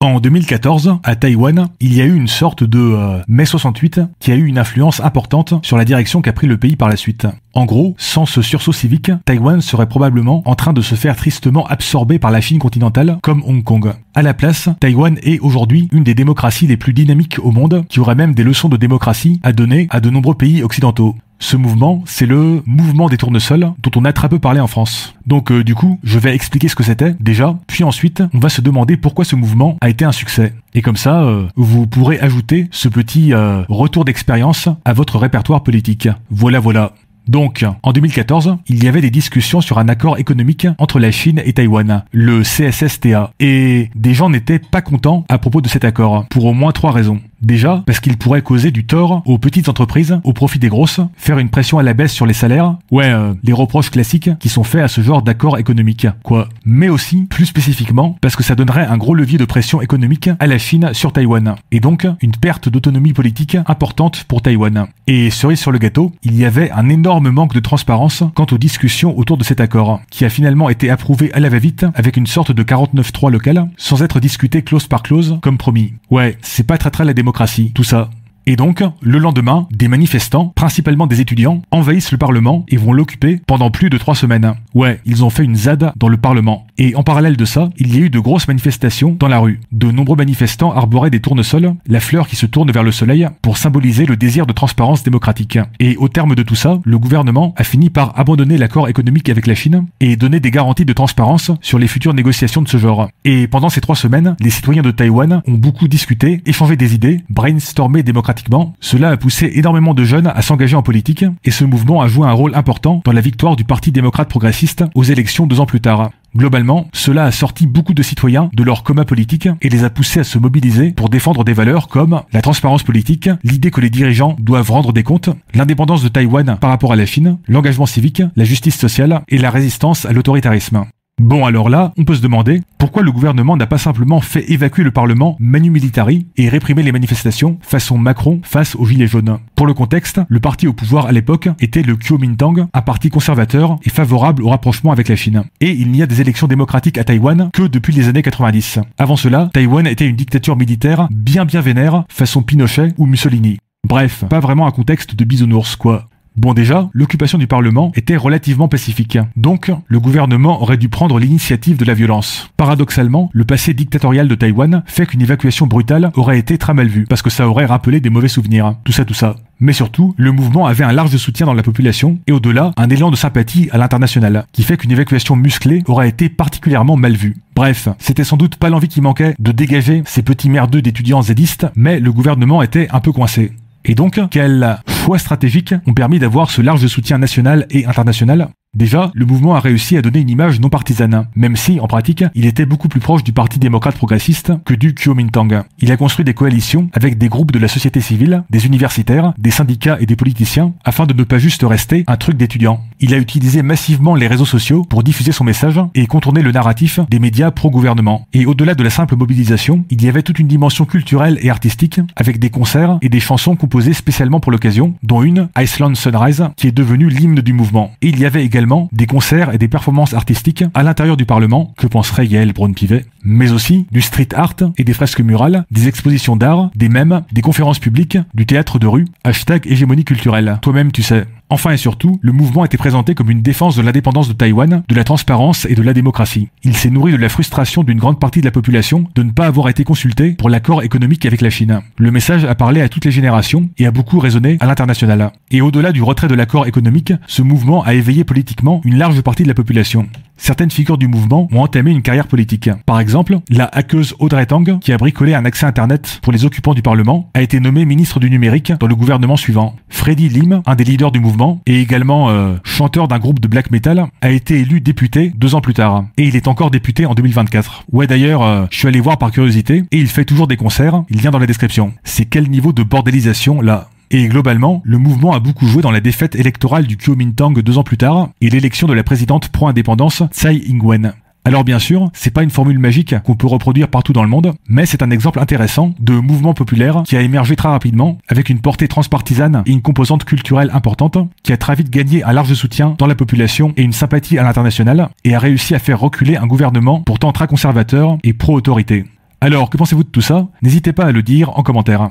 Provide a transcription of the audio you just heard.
En 2014, à Taïwan, il y a eu une sorte de mai 68 qui a eu une influence importante sur la direction qu'a pris le pays par la suite. En gros, sans ce sursaut civique, Taïwan serait probablement en train de se faire tristement absorber par la Chine continentale comme Hong Kong. À la place, Taïwan est aujourd'hui une des démocraties les plus dynamiques au monde, qui aurait même des leçons de démocratie à donner à de nombreux pays occidentaux. Ce mouvement, c'est le mouvement des tournesols dont on a très peu parlé en France. Donc du coup, je vais expliquer ce que c'était déjà, puis ensuite, on va se demander pourquoi ce mouvement a été un succès. Et comme ça, vous pourrez ajouter ce petit retour d'expérience à votre répertoire politique. Voilà. Donc, en 2014, il y avait des discussions sur un accord économique entre la Chine et Taïwan, le CSSTA. Et des gens n'étaient pas contents à propos de cet accord, pour au moins 3 raisons. Déjà, parce qu'il pourrait causer du tort aux petites entreprises au profit des grosses, faire une pression à la baisse sur les salaires, les reproches classiques qui sont faits à ce genre d'accord économique, quoi. Mais aussi, plus spécifiquement, parce que ça donnerait un gros levier de pression économique à la Chine sur Taïwan, et donc une perte d'autonomie politique importante pour Taïwan. Et cerise sur le gâteau, il y avait un énorme manque de transparence quant aux discussions autour de cet accord, qui a finalement été approuvé à la va-vite avec une sorte de 49.3 local, sans être discuté clause par clause, comme promis. Ouais, c'est pas très la démocratie, tout ça. Et donc, le lendemain, des manifestants, principalement des étudiants, envahissent le Parlement et vont l'occuper pendant plus de 3 semaines. Ouais, ils ont fait une ZAD dans le Parlement. Et en parallèle de ça, il y a eu de grosses manifestations dans la rue. De nombreux manifestants arboraient des tournesols, la fleur qui se tourne vers le soleil, pour symboliser le désir de transparence démocratique. Et au terme de tout ça, le gouvernement a fini par abandonner l'accord économique avec la Chine et donner des garanties de transparence sur les futures négociations de ce genre. Et pendant ces 3 semaines, les citoyens de Taïwan ont beaucoup discuté, échangé des idées, brainstormé démocratiquement. Cela a poussé énormément de jeunes à s'engager en politique, et ce mouvement a joué un rôle important dans la victoire du Parti démocrate progressiste aux élections 2 ans plus tard. Globalement, cela a sorti beaucoup de citoyens de leur coma politique et les a poussés à se mobiliser pour défendre des valeurs comme la transparence politique, l'idée que les dirigeants doivent rendre des comptes, l'indépendance de Taïwan par rapport à la Chine, l'engagement civique, la justice sociale et la résistance à l'autoritarisme. Bon, alors là, on peut se demander pourquoi le gouvernement n'a pas simplement fait évacuer le Parlement manu militari et réprimer les manifestations façon Macron face aux Gilets jaunes. Pour le contexte, le parti au pouvoir à l'époque était le Kuomintang, un parti conservateur et favorable au rapprochement avec la Chine. Et il n'y a des élections démocratiques à Taïwan que depuis les années 90. Avant cela, Taïwan était une dictature militaire bien vénère façon Pinochet ou Mussolini. Bref, pas vraiment un contexte de bisounours, quoi. Bon déjà, l'occupation du Parlement était relativement pacifique, donc le gouvernement aurait dû prendre l'initiative de la violence. Paradoxalement, le passé dictatorial de Taïwan fait qu'une évacuation brutale aurait été très mal vue, parce que ça aurait rappelé des mauvais souvenirs, tout ça. Mais surtout, le mouvement avait un large soutien dans la population, et au-delà, un élan de sympathie à l'international, qui fait qu'une évacuation musclée aurait été particulièrement mal vue. Bref, c'était sans doute pas l'envie qui manquait de dégager ces petits merdeux d'étudiants zédistes, mais le gouvernement était un peu coincé. Et donc, quels choix stratégiques ont permis d'avoir ce large soutien national et international ? Déjà, le mouvement a réussi à donner une image non partisane, même si, en pratique, il était beaucoup plus proche du Parti démocrate progressiste que du Kuomintang. Il a construit des coalitions avec des groupes de la société civile, des universitaires, des syndicats et des politiciens, afin de ne pas juste rester un truc d'étudiants. Il a utilisé massivement les réseaux sociaux pour diffuser son message et contourner le narratif des médias pro-gouvernement. Et au-delà de la simple mobilisation, il y avait toute une dimension culturelle et artistique, avec des concerts et des chansons composées spécialement pour l'occasion, dont une, Iceland Sunrise, qui est devenue l'hymne du mouvement. Et il y avait également des concerts et des performances artistiques à l'intérieur du Parlement, que penserait Yael Braun-Pivet, mais aussi du street art et des fresques murales, des expositions d'art, des mèmes, des conférences publiques, du théâtre de rue, #hégémonie culturelle. Toi-même tu sais. Enfin et surtout, le mouvement était présenté comme une défense de l'indépendance de Taïwan, de la transparence et de la démocratie. Il s'est nourri de la frustration d'une grande partie de la population de ne pas avoir été consulté pour l'accord économique avec la Chine. Le message a parlé à toutes les générations et a beaucoup résonné à l'international. Et au-delà du retrait de l'accord économique, ce mouvement a éveillé politiquement une large partie de la population. Certaines figures du mouvement ont entamé une carrière politique. Par exemple, la hackeuse Audrey Tang, qui a bricolé un accès internet pour les occupants du Parlement, a été nommée ministre du numérique dans le gouvernement suivant. Freddie Lim, un des leaders du mouvement, et également chanteur d'un groupe de black metal, a été élu député 2 ans plus tard. Et il est encore député en 2024. Ouais d'ailleurs, je suis allé voir par curiosité, et il fait toujours des concerts, il vient dans la description. C'est quel niveau de bordélisation là ? Et globalement, le mouvement a beaucoup joué dans la défaite électorale du Kuomintang 2 ans plus tard et l'élection de la présidente pro-indépendance Tsai Ing-wen. Alors bien sûr, c'est pas une formule magique qu'on peut reproduire partout dans le monde, mais c'est un exemple intéressant de mouvement populaire qui a émergé très rapidement avec une portée transpartisane et une composante culturelle importante qui a très vite gagné un large soutien dans la population et une sympathie à l'international et a réussi à faire reculer un gouvernement pourtant très conservateur et pro-autorité. Alors, que pensez-vous de tout ça? N'hésitez pas à le dire en commentaire.